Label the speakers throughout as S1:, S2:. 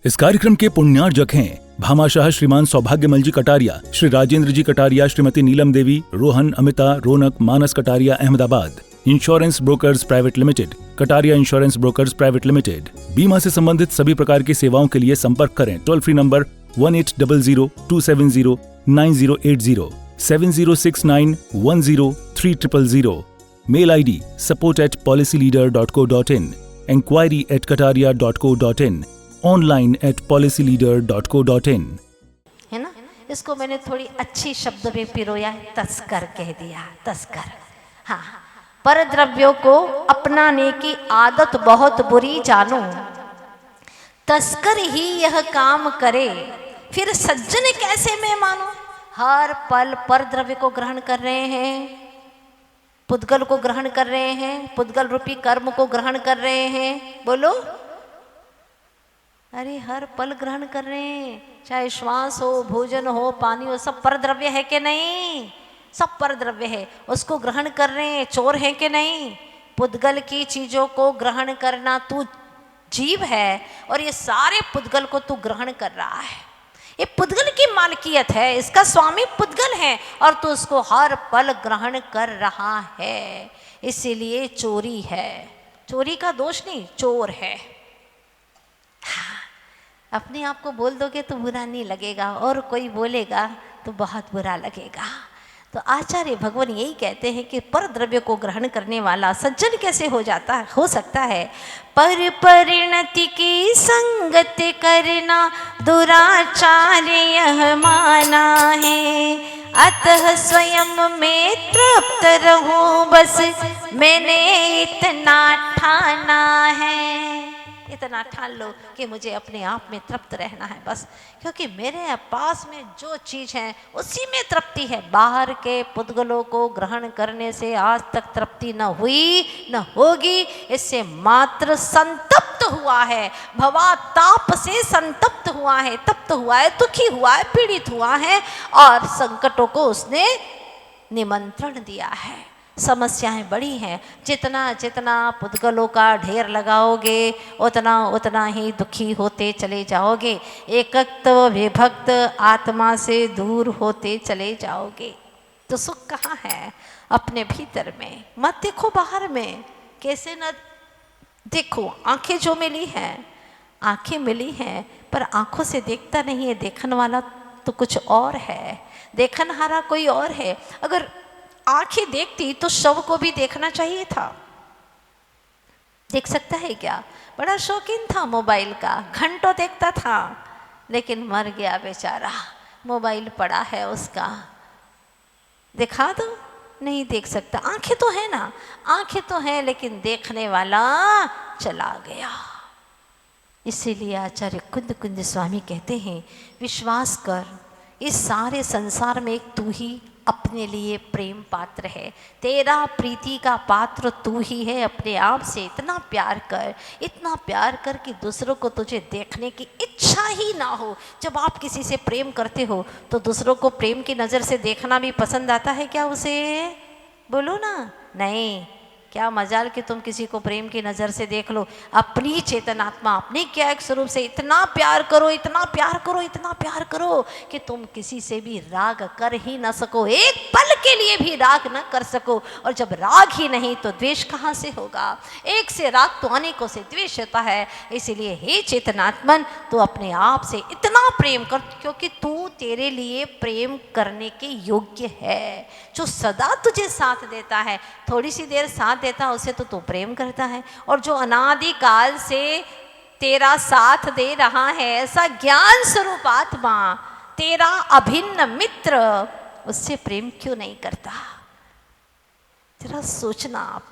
S1: इस कार्यक्रम के पुण्यार्जक हैं Bhamashah Shriman Saubhagyamal ji Kataria, Shri Rajendra ji Kataria, Shrimati Neelam Devi, Rohan, Amita, Raunak, Manas Kataria, Ahmedabad. Insurance brokers private limited, Kataria insurance brokers private limited. बीमा से संबंधित सभी प्रकार की सेवाओं के लिए संपर्क करें। Toll free number 1800-270-9080, 7069103000। Mail ID support@policyleader.co.in, enquiry@kataria.co.in, online @policyleader.co.in।
S2: है ना, इसको मैंने थोड़ी अच्छी शब्द में पिरोया, तस्कर कह दिया, तस्कर। हाँ, पर द्रव्यों को अपनाने की आदत बहुत बुरी जानो, तस्कर ही यह काम करे, फिर सज्जन कैसे मैं मानो। हर पल पर द्रव्य को ग्रहण कर रहे हैं, पुद्गल को ग्रहण कर रहे हैं, पुद्गल रूपी कर्म को ग्रहण कर रहे हैं। बोलो, अरे हर पल ग्रहण कर रहे हैं, चाहे श्वास हो, भोजन हो, पानी हो, सब पर द्रव्य है कि नहीं? सब पर द्रव्य है, उसको ग्रहण कर रहे हैं। चोर है कि नहीं? पुद्गल की चीजों को ग्रहण करना तू जीव है, और ये सारे पुद्गल को तू ग्रहण कर रहा है। ये पुद्गल की मालकियत है, इसका स्वामी पुद्गल है, और तू उसको हर पल ग्रहण कर रहा है। इसीलिए चोरी है। चोरी का दोष नहीं, चोर है। हाँ, अपने आप को बोल दोगे तो बुरा नहीं लगेगा, और कोई बोलेगा तो बहुत बुरा लगेगा। तो आचार्य भगवान यही कहते हैं कि पर द्रव्य को ग्रहण करने वाला सज्जन कैसे हो सकता है। पर परिणति की संगत करना दुराचार यह माना है, अतः स्वयं में तृप्त रहूं बस मैंने इतना ठाना है। इतना ठान लो कि मुझे अपने आप में तृप्त रहना है बस, क्योंकि मेरे पास में जो चीज़ है उसी में तृप्ति है। बाहर के पुद्गलों को ग्रहण करने से आज तक तृप्ति न हुई न होगी। इससे मात्र संतप्त हुआ है, भवाताप से संतप्त हुआ है, तप्त हुआ है, दुखी हुआ है, पीड़ित हुआ है, और संकटों को उसने निमंत्रण दिया है। समस्याएं बड़ी हैं। जितना जितना पुद्गलों का ढेर लगाओगे उतना उतना ही दुखी होते चले जाओगे, एकत्व विभक्त आत्मा से दूर होते चले जाओगे। तो सुख कहाँ है? अपने भीतर में, मत देखो बाहर में। कैसे न देखो, आंखें जो मिली हैं, आंखें मिली हैं, पर आंखों से देखता नहीं है। देखने वाला तो कुछ और है, देखनहारा कोई और है। अगर आंखें देखती तो शव को भी देखना चाहिए था। देख सकता है क्या? बड़ा शौकीन था मोबाइल का, घंटों देखता था, लेकिन मर गया बेचारा। मोबाइल पड़ा है उसका, दिखा दो, नहीं देख सकता। आंखें तो है ना, आंखें तो है, लेकिन देखने वाला चला गया। इसीलिए आचार्य कुंद कुंज स्वामी कहते हैं, विश्वास कर, इस सारे संसार में एक तू ही अपने लिए प्रेम पात्र है। तेरा प्रीति का पात्र तू ही है। अपने आप से इतना प्यार कर, इतना प्यार कर कि दूसरों को तुझे देखने की इच्छा ही ना हो। जब आप किसी से प्रेम करते हो तो दूसरों को प्रेम की नज़र से देखना भी पसंद आता है क्या उसे? बोलो ना, नहीं। क्या मजाल कि तुम किसी को प्रेम की नज़र से देख लो। अपनी चेतनात्मा, अपने क्या एक स्वरूप से इतना प्यार करो, इतना प्यार करो, इतना प्यार करो कि तुम किसी से भी राग कर ही ना सको, एक पल के लिए भी राग न कर सको। और जब राग ही नहीं तो द्वेष कहाँ से होगा? एक से राग तो अनेकों से द्वेष होता है। इसीलिए हे चेतनात्मन, तू अपने आप से इतना प्रेम कर, क्योंकि तू तेरे लिए प्रेम करने के योग्य है। जो सदा तुझे साथ देता है, थोड़ी सी देर साथ देता, उसे तो तू प्रेम करता है। और जो अनादि काल से तेरा साथ दे रहा है, ऐसा ज्ञान स्वरूप आत्मा, तेरा अभिन्न मित्र, उससे प्रेम क्यों नहीं करता? जरा सोचना आप।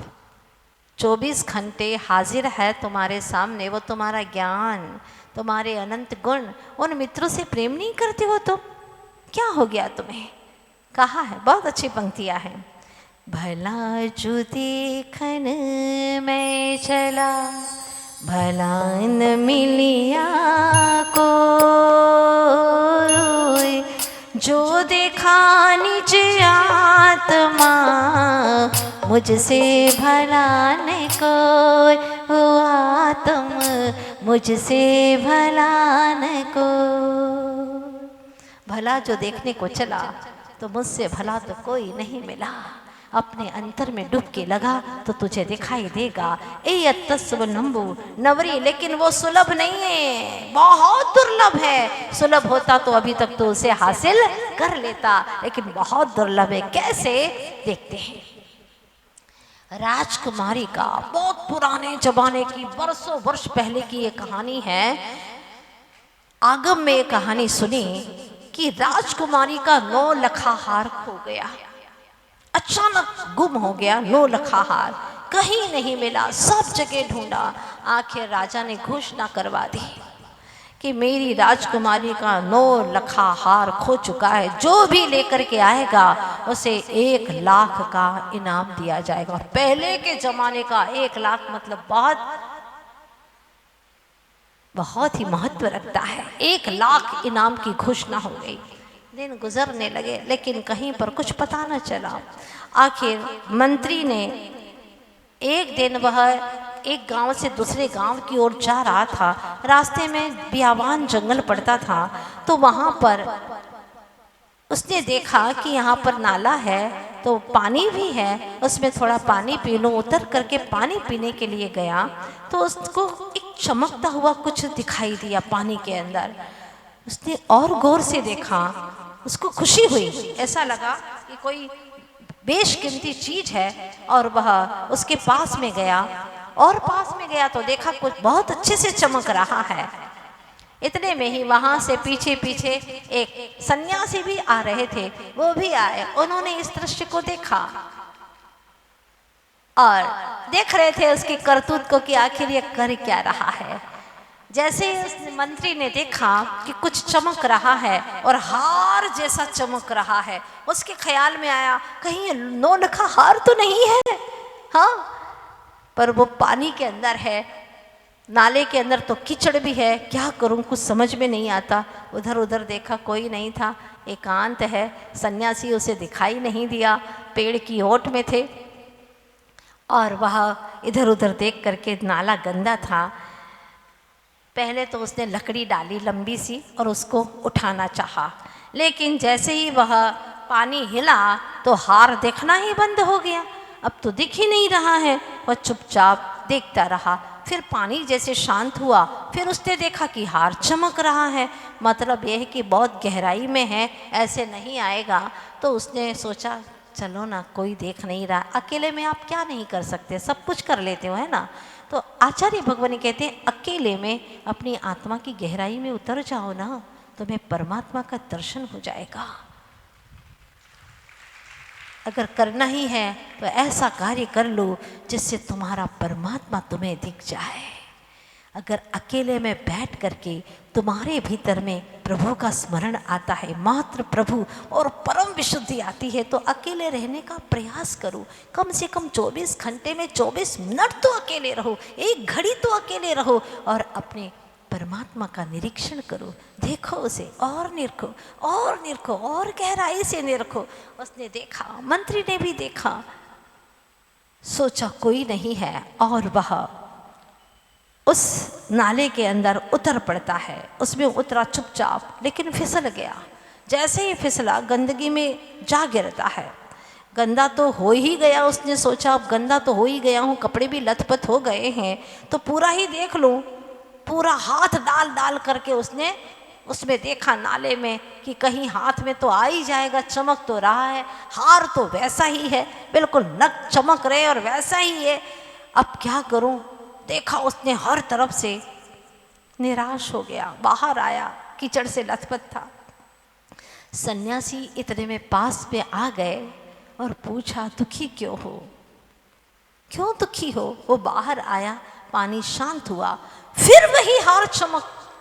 S2: 24 घंटे हाजिर है तुम्हारे सामने वो तुम्हारा ज्ञान, तुम्हारे अनंत गुण। उन मित्रों से प्रेम नहीं करते हो तुम? क्या हो गया तुम्हें? कहा है, बहुत अच्छी पंक्तियां हैं। भला जो देखन मैं चला, भला न मिलिया को, जो देखा निज आत्मा, मुझसे भला न कोई। आत्म मुझसे भला न को। भला जो देखने को चला तो मुझसे भला तो कोई नहीं मिला। अपने अंतर में डुबकी लगा तो तुझे दिखाई देगा। ए तस्व नंबू नवरी, लेकिन वो सुलभ नहीं है, बहुत दुर्लभ है। सुलभ होता तो अभी तक तो उसे हासिल कर लेता, लेकिन बहुत दुर्लभ है। कैसे, देखते हैं। राजकुमारी का बहुत पुराने जमाने की, बरसों वर्ष पहले की ये कहानी है। आगम में ये कहानी सुनी कि राजकुमारी का 9 लखा हार खो गया, अचानक गुम हो गया। 9 लखा हार कहीं नहीं मिला, सब जगह ढूंढा। आखिर राजा ने घोषणा करवा दी कि मेरी राजकुमारी का 9 लखा हार खो चुका है, जो भी लेकर के आएगा उसे 1 लाख का इनाम दिया जाएगा। पहले के जमाने का 1 लाख मतलब बहुत ही महत्व रखता है। 1 लाख इनाम की घोषणा हो गई। दिन गुजरने लगे, लेकिन कहीं पर कुछ पता न चला। आखिर मंत्री ने एक दिन, वह एक गांव से दूसरे गांव की ओर जा रहा था। रास्ते में बियावान जंगल पड़ता था, तो वहां पर उसने देखा कि यहाँ पर नाला है तो पानी भी है, उसमें थोड़ा पानी पी लूं। उतर करके पानी पीने के लिए गया तो उसको एक चमकता हुआ कुछ दिखाई दिया पानी के अंदर। उसने और गौर से देखा, उसको खुशी हुई, ऐसा लगा कि कोई बेशकीमती चीज है। और वह उसके पास में गया, और पास में गया तो देखा कुछ बहुत अच्छे से चमक रहा है। इतने में ही वहां से पीछे पीछे एक सन्यासी भी आ रहे थे। वो भी आए, उन्होंने इस दृश्य को देखा और देख रहे थे उसकी करतूत को कि आखिर ये कर क्या रहा है। जैसे ही उस मंत्री ने देखा कि कुछ चमक रहा है और हार जैसा चमक रहा है, उसके ख्याल में आया कहीं 9 लखा हार तो नहीं है। हाँ, पर वो पानी के अंदर है, नाले के अंदर तो कीचड़ भी है, क्या करूं कुछ समझ में नहीं आता। उधर उधर देखा, कोई नहीं था, एकांत है। सन्यासी उसे दिखाई नहीं दिया, पेड़ की ओट में थे और वह इधर उधर देख करके, नाला गंदा था। पहले तो उसने लकड़ी डाली लंबी सी और उसको उठाना चाहा, लेकिन जैसे ही वह पानी हिला तो हार देखना ही बंद हो गया। अब तो दिख ही नहीं रहा है। वह चुपचाप देखता रहा। फिर पानी जैसे शांत हुआ, फिर उसने देखा कि हार चमक रहा है, मतलब यह है कि बहुत गहराई में है, ऐसे नहीं आएगा। तो उसने सोचा चलो ना, कोई देख नहीं रहा, अकेले में आप क्या नहीं कर सकते, सब कुछ कर लेते हो, है ना। तो आचार्य भगवान कहते हैं अकेले में अपनी आत्मा की गहराई में उतर जाओ ना, तुम्हें परमात्मा का दर्शन हो जाएगा। अगर करना ही है तो ऐसा कार्य कर लो जिससे तुम्हारा परमात्मा तुम्हें दिख जाए। अगर अकेले में बैठ करके तुम्हारे भीतर में प्रभु का स्मरण आता है, मात्र प्रभु और परम विशुद्धि आती है, तो अकेले रहने का प्रयास करो। कम से कम 24 घंटे में 24 मिनट तो अकेले रहो, 1 घड़ी तो अकेले रहो और अपने परमात्मा का निरीक्षण करो। देखो उसे और निरखो और निरखो और गहराई से निरखो। उसने देखा, मंत्री ने भी देखा, सोचा कोई नहीं है और वह उस नाले के अंदर उतर पड़ता है। उसमें उतरा चुपचाप, लेकिन फिसल गया। जैसे ही फिसला गंदगी में जा गिरता है। गंदा तो हो ही गया, उसने सोचा अब गंदा तो हो ही गया हूँ, कपड़े भी लथपथ हो गए हैं तो पूरा ही देख लूँ। पूरा हाथ डाल डाल करके उसने उसमें देखा नाले में कि कहीं हाथ में तो आ ही जाएगा, चमक तो रहा है, हार तो वैसा ही है, बिल्कुल नग चमक रहे और वैसा ही है। अब क्या करूं? देखा उसने हर तरफ से, निराश हो गया, बाहर आया, कीचड़ से लथपथ था। सन्यासी इतने में पास में आ गए और पूछा दुखी क्यों हो, क्यों दुखी हो? वो बाहर आया, पानी शांत हुआ, फिर वही हार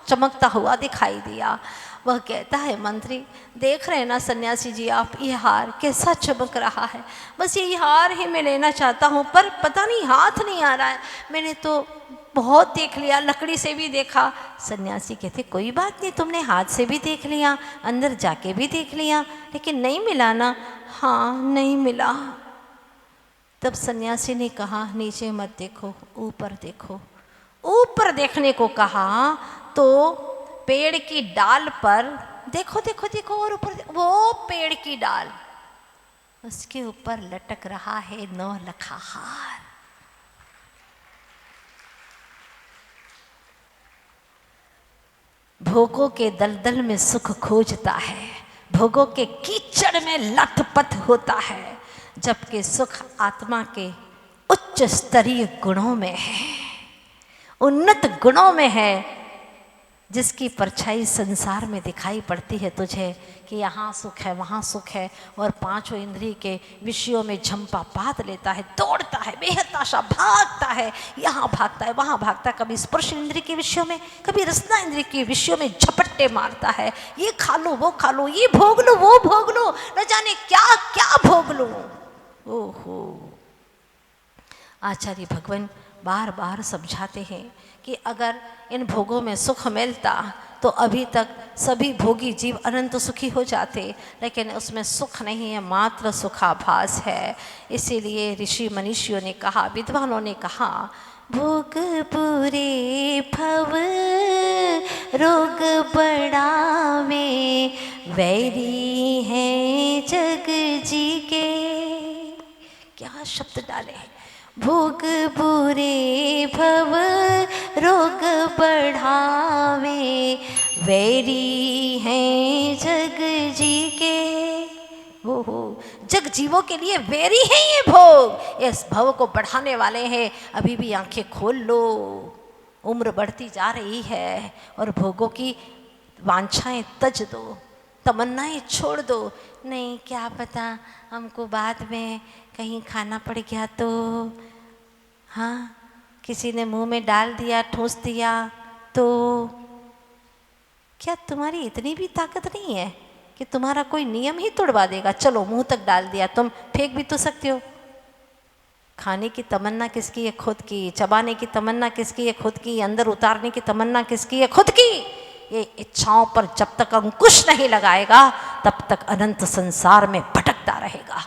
S2: चमकता हुआ दिखाई दिया। वह कहता है मंत्री देख रहे हैं ना सन्यासी जी आप, ये हार कैसा चमक रहा है, बस ये हार ही मैं लेना चाहता हूँ, पर पता नहीं हाथ नहीं आ रहा है। मैंने तो बहुत देख लिया, लकड़ी से भी देखा। सन्यासी कहते कोई बात नहीं, तुमने हाथ से भी देख लिया, अंदर जाके भी देख लिया, लेकिन नहीं मिला ना? हाँ नहीं मिला। तब सन्यासी ने कहा नीचे मत देखो, ऊपर देखो। ऊपर देखने को कहा तो पेड़ की डाल पर देखो देखो देखो, और ऊपर वो पेड़ की डाल, उसके ऊपर लटक रहा है 9 लखा हार। भोगों के दलदल में सुख खोजता है, भोगों के कीचड़ में लथपथ होता है, जबकि सुख आत्मा के उच्च स्तरीय गुणों में है, उन्नत गुणों में है, जिसकी परछाई संसार में दिखाई पड़ती है तुझे कि यहाँ सुख है वहाँ सुख है, और पांचों इंद्रिय के विषयों में झंपा पात लेता है, दौड़ता है, बेहताशा भागता है, यहाँ भागता है वहाँ भागता है, कभी स्पर्श इंद्रिय के विषयों में, कभी रसना इंद्रिय के विषयों में झपट्टे मारता है, ये खा लो वो खा लो, ये भोग लो वो भोग लो, न जाने क्या क्या भोग लो। ओहो, आचार्य भगवान बार बार समझाते हैं कि अगर इन भोगों में सुख मिलता तो अभी तक सभी भोगी जीव अनंत सुखी हो जाते, लेकिन उसमें सुख नहीं है, मात्र सुखाभास है। इसीलिए ऋषि मनीषियों ने कहा, विद्वानों ने कहा, भोग बुरे भव रोग बढ़ावे, वैरी है जग जी के। क्या शब्द डाले हैं, भोग बुरे भव रोग बढ़ावे, वैरी हैं जग जी के। हो जग जीवों के लिए वैरी है ये भोग, इस भव को बढ़ाने वाले हैं। अभी भी आंखें खोल लो, उम्र बढ़ती जा रही है और भोगों की वांछाएं तज दो, तमन्नाएं छोड़ दो। नहीं, क्या पता हमको बाद में कहीं खाना पड़ गया तो, हाँ किसी ने मुंह में डाल दिया, ठूंस दिया तो। क्या तुम्हारी इतनी भी ताकत नहीं है कि तुम्हारा कोई नियम ही तोड़वा देगा? चलो मुंह तक डाल दिया, तुम फेंक भी तो सकते हो। खाने की तमन्ना किसकी है? खुद की। चबाने की तमन्ना किसकी है? खुद की। अंदर उतारने की तमन्ना किसकी है? खुद की। ये इच्छाओं पर जब तक अंकुश नहीं लगाएगा तब तक अनंत संसार में भटकता रहेगा।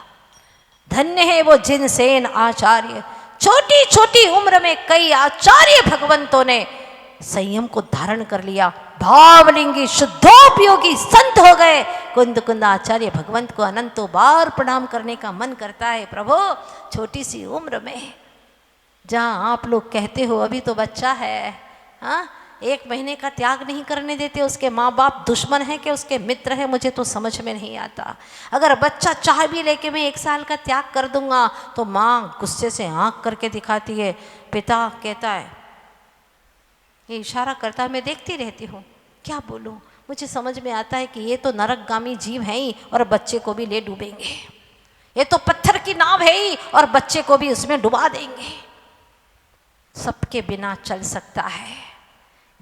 S2: धन्य है वो जिनसेन आचार्य, छोटी छोटी उम्र में कई आचार्य भगवंतों ने संयम को धारण कर लिया, भावलिंगी शुद्धोपयोगी संत हो गए। कुंद कुंद आचार्य भगवंत को अनंतों बार प्रणाम करने का मन करता है। प्रभु, छोटी सी उम्र में जहाँ आप लोग कहते हो अभी तो बच्चा है, हाँ 1 महीने का त्याग नहीं करने देते, उसके माँ बाप दुश्मन है कि उसके मित्र है, मुझे तो समझ में नहीं आता। अगर बच्चा चाह भी लेके मैं 1 साल का त्याग कर दूंगा तो माँ गुस्से से आंख करके दिखाती है, पिता कहता है, ये इशारा करता है, मैं देखती रहती हूँ, क्या बोलूँ? मुझे समझ में आता है कि ये तो नरकगामी जीव है ही और बच्चे को भी ले डूबेंगे, ये तो पत्थर की नाव है ही और बच्चे को भी उसमें डुबा देंगे। सबके बिना चल सकता है,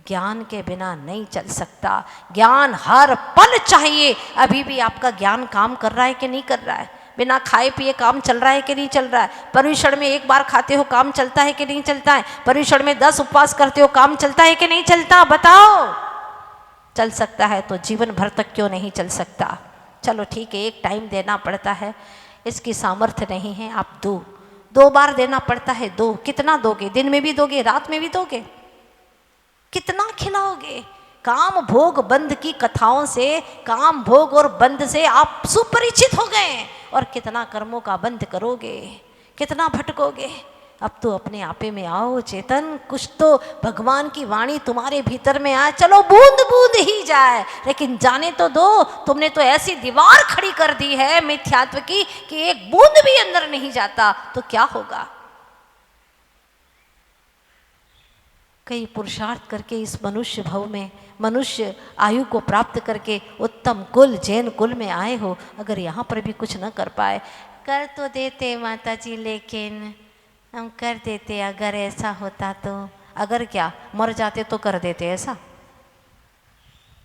S2: ज्ञान के बिना नहीं चल सकता। ज्ञान हर पल चाहिए। अभी भी आपका ज्ञान काम कर रहा है कि नहीं कर रहा है? बिना खाए पिए काम चल रहा है कि नहीं चल रहा है? पर्युषण में 1 बार खाते हो काम चलता है कि नहीं चलता है? पर्युषण में 10 उपवास करते हो काम चलता है कि नहीं चलता? बताओ। चल सकता है तो जीवन भर तक क्यों नहीं चल सकता? चलो ठीक है, एक टाइम देना पड़ता है, इसकी सामर्थ्य नहीं है, आप 2 बार देना पड़ता है। 2 कितना दोगे? दिन में भी दोगे, रात में भी दोगे? कितना खिलाओगे? काम भोग बंद की कथाओं से, काम भोग और बंद से आप सुपरिचित हो गए, और कितना कर्मों का बंद करोगे? कितना भटकोगे? अब तो अपने आपे में आओ चेतन, कुछ तो भगवान की वाणी तुम्हारे भीतर में आए। चलो बूंद बूंद ही जाए, लेकिन जाने तो दो। तुमने तो ऐसी दीवार खड़ी कर दी है मिथ्यात्व की कि एक बूंद भी अंदर नहीं जाता, तो क्या होगा? कई पुरुषार्थ करके इस मनुष्य भव में, मनुष्य आयु को प्राप्त करके उत्तम कुल जैन कुल में आए हो, अगर यहाँ पर भी कुछ न कर पाए। कर तो देते माता जी, लेकिन हम कर देते अगर ऐसा होता तो। अगर क्या, मर जाते तो कर देते ऐसा?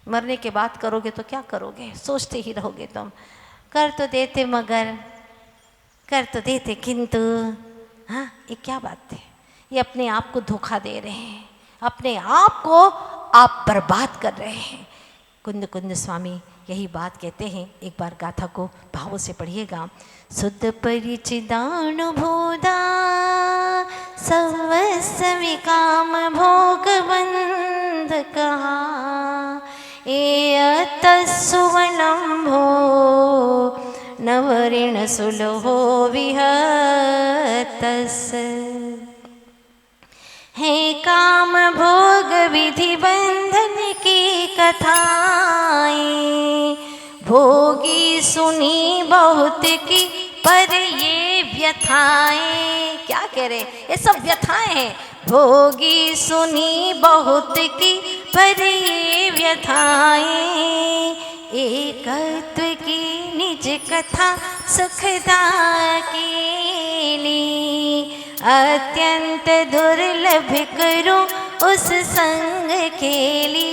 S2: मरने के बाद करोगे तो क्या करोगे? सोचते ही रहोगे तुम। कर तो देते मगर, कर तो देते किंतु। हाँ, ये क्या बात है? ये अपने आप को धोखा दे रहे हैं, अपने आप को आप बर्बाद कर रहे हैं। कुंद कुंद स्वामी यही बात कहते हैं। एक बार गाथा को भावों से पढ़िएगा। शुद्ध परिचिदानुभूता सर्वस्व काम भोग बंध कहा, एतत्सुवलंभो नवऋण सुलहो विहतस। है काम भोग विधि बंधन की कथाएं, भोगी सुनी बहुत की पर ये व्यथाएं। क्या कह रहे? ये सब व्यथाएं हैं। भोगी सुनी बहुत की पर ये व्यथाएं, एकत्व की निज कथा सुखदा केली, अत्यंत दुर्लभ करूं उस संग खेली।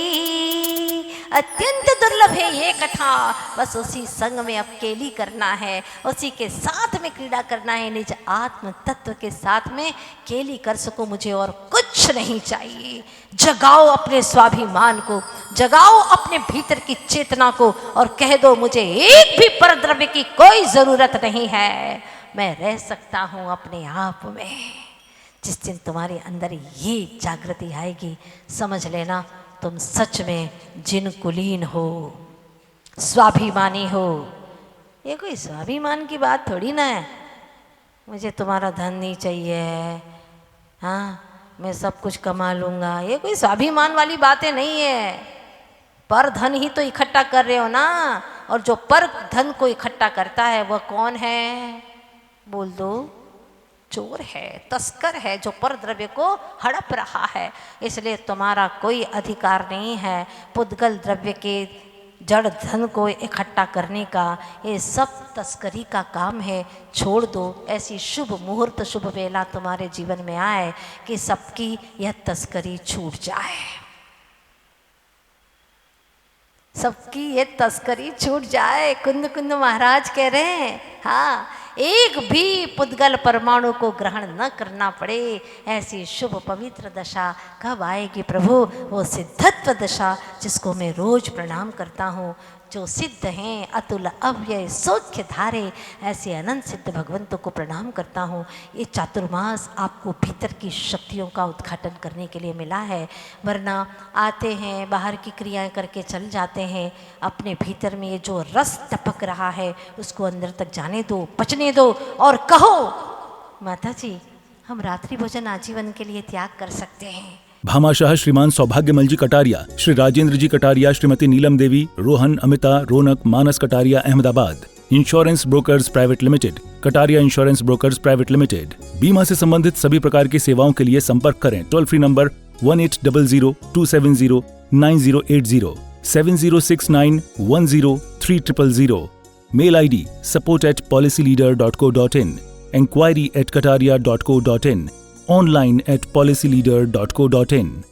S2: अत्यंत दुर्लभ है ये कथा, बस उसी संग में अब केली करना है, उसी के साथ में क्रीड़ा करना है, निज आत्म तत्व के साथ में केली कर सकूं, मुझे और कुछ नहीं चाहिए। जगाओ अपने स्वाभिमान को, जगाओ अपने भीतर की चेतना को और कह दो मुझे एक भी परद्रव्य की कोई जरूरत नहीं है, मैं रह सकता हूं अपने आप में। जिस दिन तुम्हारे अंदर ये जागृति आएगी, समझ लेना तुम सच में जिन कुलीन हो, स्वाभिमानी हो। ये कोई स्वाभिमान की बात थोड़ी ना है, मुझे तुम्हारा धन नहीं चाहिए, हाँ मैं सब कुछ कमा लूँगा, ये कोई स्वाभिमान वाली बातें नहीं है। पर धन ही तो इकट्ठा कर रहे हो ना, और जो पर धन को इकट्ठा करता है वह कौन है? बोल दो। चोर है, तस्कर है, जो पर द्रव्य को हड़प रहा है। इसलिए तुम्हारा कोई अधिकार नहीं है पुद्गल द्रव्य के जड़ धन को इकट्ठा करने का। ये सब तस्करी का काम है, छोड़ दो। ऐसी शुभ मुहूर्त, शुभ वेला तुम्हारे जीवन में आए कि सबकी यह तस्करी छूट जाए, सबकी ये तस्करी छूट जाए। कुंद कुंद महाराज कह रहे हैं, हाँ एक भी पुद्गल परमाणु को ग्रहण न करना पड़े, ऐसी शुभ पवित्र दशा कब आएगी प्रभु? वो सिद्धत्व दशा जिसको मैं रोज प्रणाम करता हूँ, जो सिद्ध हैं, अतुल अव्यय सौख्य धारे, ऐसे अनंत सिद्ध भगवंतों को प्रणाम करता हूँ। ये चातुर्मास आपको भीतर की शक्तियों का उद्घाटन करने के लिए मिला है, वरना आते हैं बाहर की क्रियाएं करके चल जाते हैं। अपने भीतर में ये जो रस टपक रहा है उसको अंदर तक जाने दो, पचने दो और कहो माता जी हम रात्रि भोजन आजीवन के लिए त्याग कर सकते हैं।
S1: Bhamashah Shriman Saubhagyamal ji Kataria, Shri Rajendra ji Kataria, Shrimati Neelam Devi, Rohan, Amita, Raunak, Manas Kataria, Ahmedabad. Insurance brokers private limited, Kataria insurance brokers private limited. बीमा से संबंधित सभी प्रकार की सेवाओं के लिए संपर्क करें। Toll free number 1800-270-9080, 7069103000। Mail ID support@policyleader.co.in, enquiry@kataria.co.in, online at policyleader.co.in।